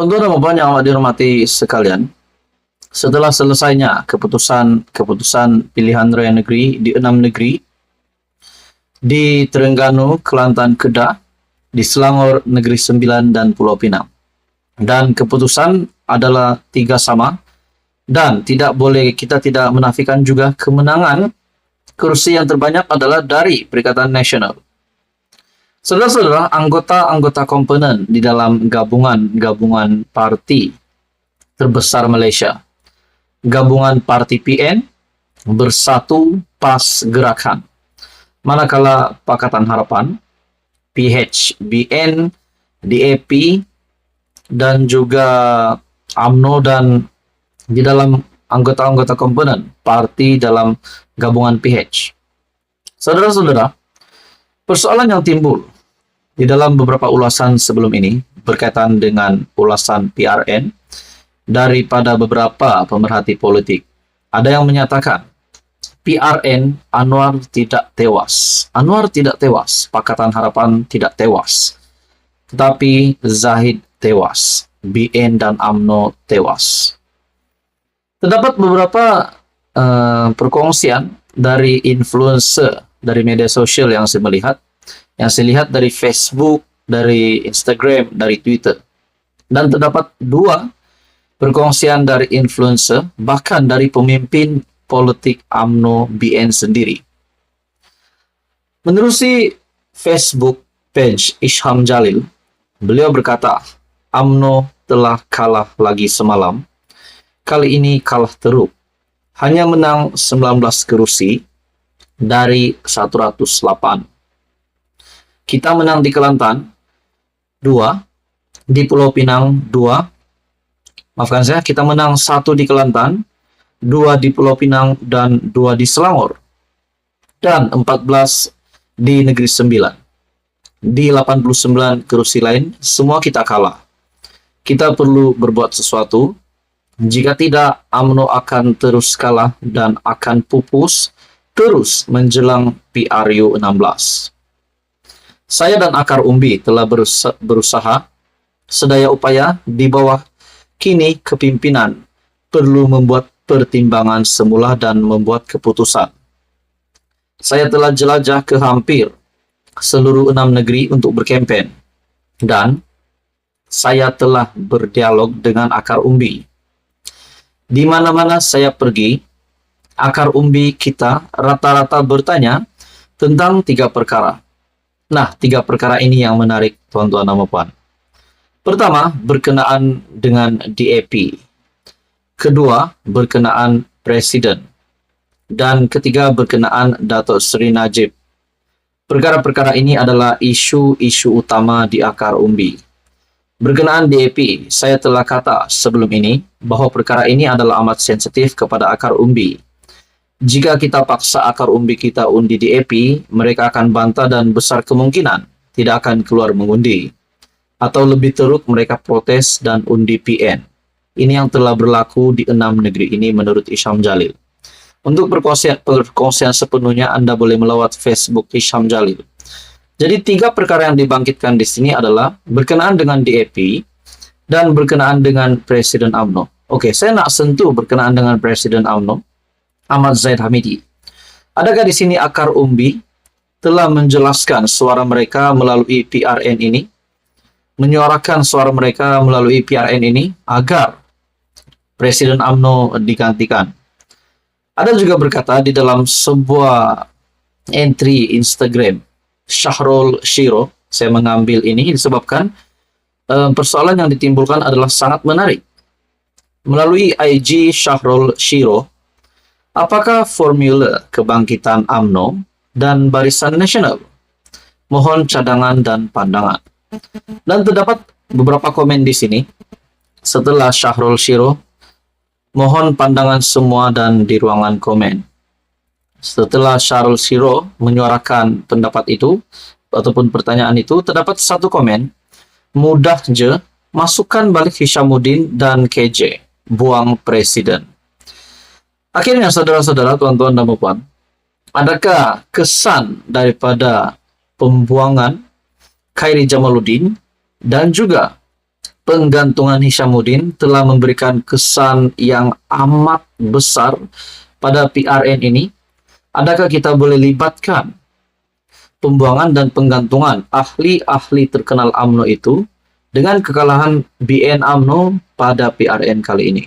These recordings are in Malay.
Untuk Ramadan yang amat dihormati sekalian, setelah selesainya keputusan pilihan raya negeri di 6 negeri, di Terengganu, Kelantan, Kedah, di Selangor, Negeri Sembilan, dan Pulau Pinang. Dan keputusan adalah 3 sama, dan kita tidak menafikan juga kemenangan kursi yang terbanyak adalah dari Perikatan Nasional. Saudara-saudara, anggota-anggota komponen di dalam gabungan parti terbesar Malaysia, gabungan parti PN, Bersatu PAS Gerakan. Manakala Pakatan Harapan, PH, BN, DAP, dan juga UMNO dan di dalam anggota-anggota komponen parti dalam gabungan PH. Saudara-saudara, persoalan yang timbul di dalam beberapa ulasan sebelum ini berkaitan dengan ulasan PRN daripada beberapa pemerhati politik. Ada yang menyatakan PRN Anwar tidak tewas. Anwar tidak tewas, Pakatan Harapan tidak tewas. Tetapi Zahid tewas, BN dan UMNO tewas. Terdapat beberapa perkongsian dari influencer dari media sosial yang saya lihat dari Facebook, dari Instagram, dari Twitter. Dan terdapat 2 perkongsian dari influencer, bahkan dari pemimpin politik UMNO BN sendiri. Menerusi Facebook page Isham Jalil, beliau berkata, UMNO telah kalah lagi semalam. Kali ini kalah teruk. Hanya menang 19 kursi dari 108. Kita menang di Kelantan 2, di Pulau Pinang 2. Maafkan saya, kita menang 1 di Kelantan, 2 di Pulau Pinang, dan 2 di Selangor. Dan 14 di Negeri Sembilan. Di 89 kursi lain, semua kita kalah. Kita perlu berbuat sesuatu. Jika tidak, UMNO akan terus kalah dan akan pupus terus menjelang PRU 16. Saya dan Akar Umbi telah berusaha sedaya upaya di bawah kini kepimpinan perlu membuat pertimbangan semula dan membuat keputusan. Saya telah jelajah ke hampir seluruh 6 negeri untuk berkempen dan saya telah berdialog dengan Akar Umbi. Di mana-mana saya pergi, Akar Umbi kita rata-rata bertanya tentang 3 perkara. Nah, 3 perkara ini yang menarik, tuan-tuan dan puan. Pertama, berkenaan dengan DAP. Kedua, berkenaan Presiden. Dan ketiga, berkenaan Datuk Seri Najib. Perkara-perkara ini adalah isu-isu utama di Akar Umbi. Berkenaan DAP, saya telah kata sebelum ini bahwa perkara ini adalah amat sensitif kepada Akar Umbi. Jika kita paksa Akar Umbi kita undi DAP, mereka akan bantah dan besar kemungkinan tidak akan keluar mengundi. Atau lebih teruk, mereka protes dan undi PN. Ini yang telah berlaku di 6 negeri ini menurut Isham Jalil. Untuk perkongsian sepenuhnya, Anda boleh melawat Facebook Isham Jalil. Jadi 3 perkara yang dibangkitkan di sini adalah berkenaan dengan DAP dan berkenaan dengan Presiden UMNO. Oke, saya nak sentuh berkenaan dengan Presiden UMNO, Ahmad Zahid Hamidi. Adakah di sini Akar Umbi telah menjelaskan suara mereka melalui PRN ini, menyuarakan suara mereka melalui PRN ini agar Presiden UMNO digantikan? Ada juga berkata di dalam sebuah entry Instagram Syahrul Shiro, saya mengambil ini disebabkan persoalan yang ditimbulkan adalah sangat menarik. Melalui IG Syahrul Shiro, apakah formula kebangkitan UMNO dan Barisan Nasional? Mohon cadangan dan pandangan. Dan terdapat beberapa komen di sini. Setelah Syahrul Shiro, mohon pandangan semua dan di ruangan komen. Setelah Syahrul Shiro menyuarakan pendapat itu, ataupun pertanyaan itu, terdapat 1 komen. Mudah je, masukkan balik Hishamuddin dan KJ. Buang Presiden. Akhirnya, saudara-saudara, tuan-tuan dan puan, adakah kesan daripada pembuangan Khairi Jamaluddin dan juga penggantungan Hishamuddin telah memberikan kesan yang amat besar pada PRN ini? Adakah kita boleh libatkan pembuangan dan penggantungan ahli-ahli terkenal UMNO itu dengan kekalahan BN UMNO pada PRN kali ini?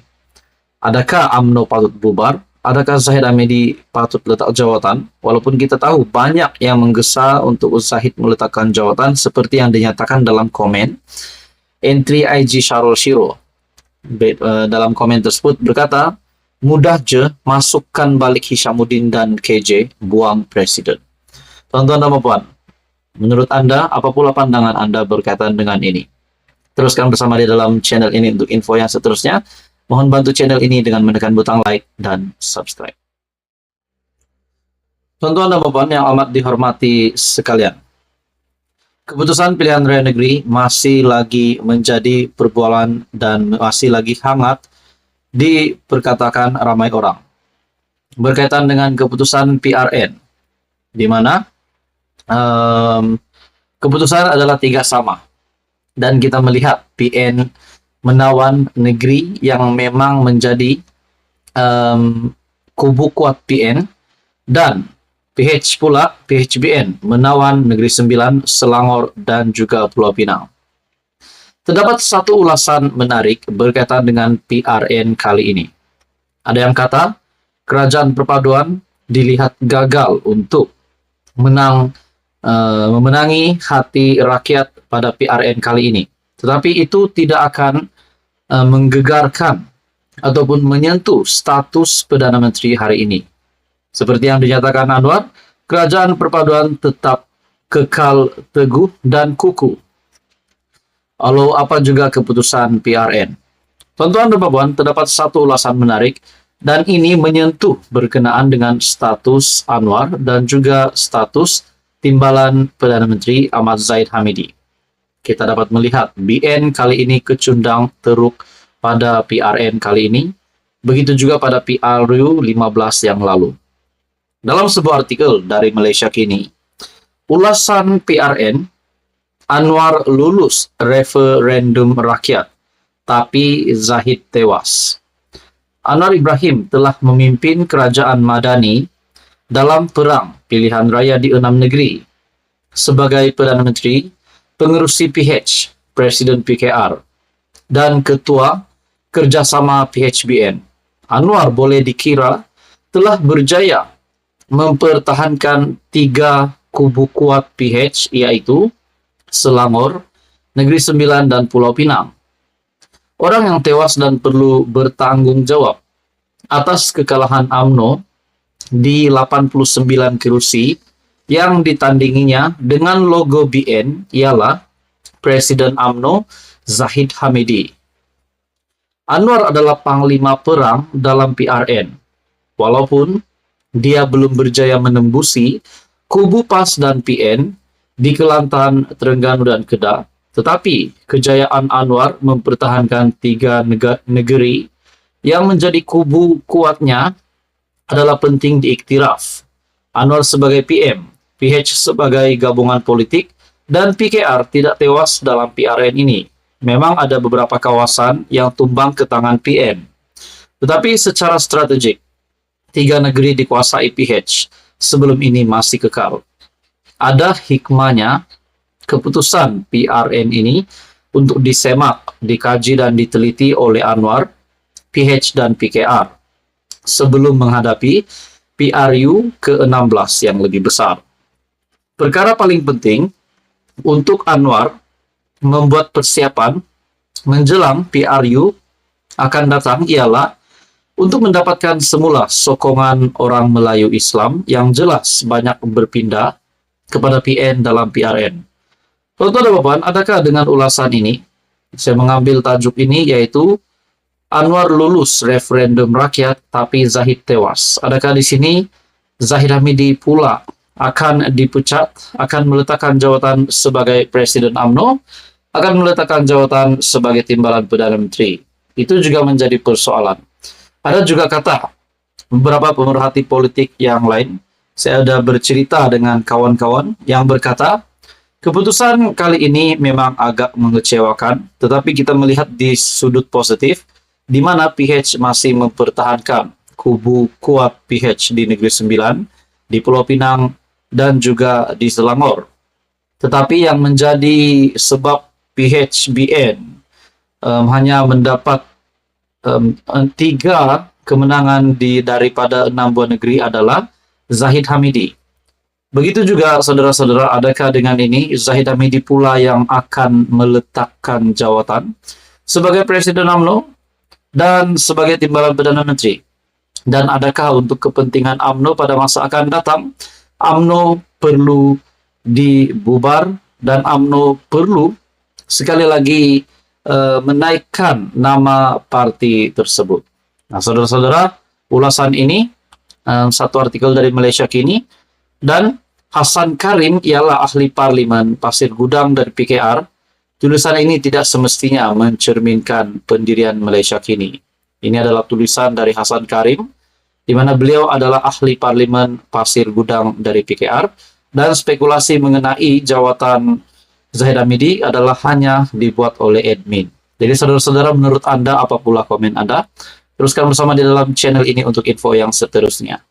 Adakah UMNO patut bubar? Adakah Zahid Hamidi patut letak jawatan? Walaupun kita tahu banyak yang menggesa untuk Zahid meletakkan jawatan seperti yang dinyatakan dalam komen entry IG Syarul Shiro. Dalam komen tersebut berkata, mudah je masukkan balik Hishamuddin dan KJ, buang presiden. Tuan-tuan dan puan, menurut Anda, apa pula pandangan Anda berkaitan dengan ini? Teruskan bersama di dalam channel ini untuk info yang seterusnya. Mohon bantu channel ini dengan menekan butang like dan subscribe. Tuan-tuan dan puan yang amat dihormati sekalian, keputusan pilihan raya negeri masih lagi menjadi perbualan dan masih lagi hangat diperkatakan ramai orang berkaitan dengan keputusan PRN, di mana keputusan adalah 3 sama, dan kita melihat PN menawan negeri yang memang menjadi kubu kuat PN, dan PHBN menawan Negeri Sembilan, Selangor, dan juga Pulau Pinang. Terdapat satu ulasan menarik berkaitan dengan PRN kali ini. Ada yang kata, kerajaan perpaduan dilihat gagal untuk memenangi hati rakyat pada PRN kali ini. Tetapi itu tidak akan menggegarkan ataupun menyentuh status Perdana Menteri hari ini. Seperti yang dinyatakan Anwar, kerajaan perpaduan tetap kekal teguh dan kukuh. Lalu apa juga keputusan PRN? Tuan-tuan dan puan, terdapat satu ulasan menarik, dan ini menyentuh berkenaan dengan status Anwar dan juga status timbalan Perdana Menteri Ahmad Zahid Hamidi. Kita dapat melihat BN kali ini kecundang teruk pada PRN kali ini, begitu juga pada PRU 15 yang lalu. Dalam sebuah artikel dari Malaysia Kini, ulasan PRN, Anwar lulus referendum rakyat, tapi Zahid tewas. Anwar Ibrahim telah memimpin kerajaan Madani dalam perang pilihan raya di 6 negeri. Sebagai Perdana Menteri, pengerusi PH, Presiden PKR, dan Ketua Kerjasama PHBN, Anwar boleh dikira telah berjaya mempertahankan 3 kubu kuat PH, yaitu Selangor, Negeri Sembilan, dan Pulau Pinang. Orang yang tewas dan perlu bertanggung jawab atas kekalahan UMNO di 89 kursi yang ditandinginya dengan logo BN ialah Presiden UMNO Zahid Hamidi. Anwar adalah panglima perang dalam PRN. Walaupun dia belum berjaya menembusi kubu PAS dan PN di Kelantan, Terengganu, dan Kedah, tetapi kejayaan Anwar mempertahankan 3 negeri yang menjadi kubu kuatnya adalah penting diiktiraf. Anwar sebagai PM, PH sebagai gabungan politik, dan PKR tidak tewas dalam PRN ini. Memang ada beberapa kawasan yang tumbang ke tangan PN. Tetapi secara strategik, 3 negeri dikuasai PH sebelum ini masih kekal. Ada hikmahnya keputusan PRN ini untuk disemak, dikaji, dan diteliti oleh Anwar, PH, dan PKR sebelum menghadapi PRU ke-16 yang lebih besar. Perkara paling penting untuk Anwar membuat persiapan menjelang PRU akan datang ialah untuk mendapatkan semula sokongan orang Melayu Islam yang jelas banyak berpindah kepada PN dalam PRN. Tuan-tuan dan puan, adakah dengan ulasan ini, saya mengambil tajuk ini yaitu Anwar lulus referendum rakyat tapi Zahid tewas. Adakah di sini Zahid Hamidi pula akan dipecat, akan meletakkan jawatan sebagai Presiden UMNO, akan meletakkan jawatan sebagai timbalan Perdana Menteri? Itu juga menjadi persoalan. Ada juga kata beberapa pemerhati politik yang lain, saya sudah bercerita dengan kawan-kawan yang berkata, Keputusan kali ini memang agak mengecewakan, tetapi kita melihat di sudut positif, di mana PH masih mempertahankan kubu kuat PH di Negeri Sembilan, di Pulau Pinang, dan juga di Selangor. Tetapi yang menjadi sebab PHBN hanya mendapat 3 kemenangan daripada 6 buah negeri adalah Zahid Hamidi. Begitu juga saudara-saudara, adakah dengan ini Zahid Hamidi pula yang akan meletakkan jawatan sebagai Presiden UMNO dan sebagai Timbalan Perdana Menteri? Dan adakah untuk kepentingan UMNO pada masa akan datang, UMNO perlu dibubar dan UMNO perlu sekali lagi menaikkan nama parti tersebut? Nah, saudara-saudara, ulasan ini satu artikel dari Malaysia Kini, dan Hasan Karim ialah ahli parlimen Pasir Gudang dari PKR. Tulisan ini tidak semestinya mencerminkan pendirian Malaysia Kini. Ini adalah tulisan dari Hasan Karim, di mana beliau adalah ahli parlimen Pasir Gudang dari PKR, dan spekulasi mengenai jawatan Zahid Hamidi adalah hanya dibuat oleh admin. Jadi saudara-saudara, menurut Anda apa pula komen Anda? Teruskan bersama di dalam channel ini untuk info yang seterusnya.